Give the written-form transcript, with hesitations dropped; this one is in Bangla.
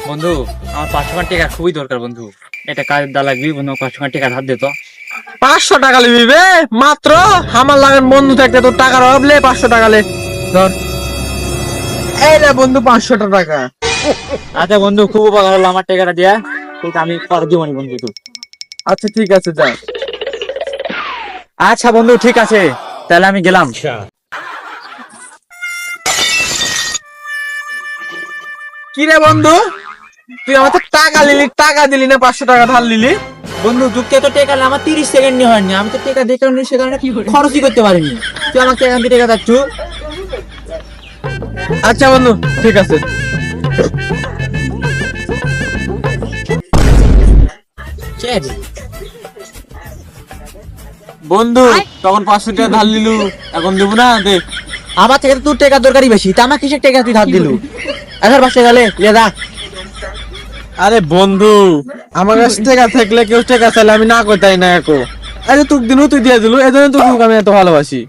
বন্ধু আমার 500 টাকা খুবই দরকার বন্ধু, এটা কাজের দা লাগবে বন্ধু, 500 টাকা ধার দে তো। 500 টাকা লিবি বে মাত্র? আমার লাগেন বন্ধু থাকতে তোর টাকার অভাব লে 500 টাকা লে ধর। এই রে বন্ধু 500 টাকা। আচ্ছা বন্ধু খুব উপকার হলো আমার টাকাটা দিয়া, কিন্তু আমি পরে দিব নি বন্ধু তুই। আচ্ছা ঠিক আছে যা। আচ্ছা বন্ধু ঠিক আছে, তাহলে আমি গেলাম। কি রে বন্ধু, তুই আমার তো টাকা লিলি, টাকা দিলি না, 500 টাকা ধার লিলি। বন্ধু যুক্তি তো টাকা না, আমার 30 সেকেন্ড হয়নি, আমি তো টাকা দেখে সেখানে খরচই করতে পারিনি। তুই আমাকে এখান থেকে টাকা দিচ্ছ। আচ্ছা বন্ধু ঠিক আছে। বন্ধু তখন 500 টাকা ধার লিলু, এখন দেবো না দে। আমার থেকে তো তোর টাকা দরকারই বেশি, তা আমার কিসের টাকা তুই ধার দিলু? আচ্ছা 500 গেলে লিয়ে যা। আরে বন্ধু আমার কাছে টাকা থাকলে কেউ টাকা চাইলে আমি না করতাই না একো। আরে তুই দিলু, তুই দিয়ে দিলু, এই জন্য তোকে আমি এত ভালোবাসি।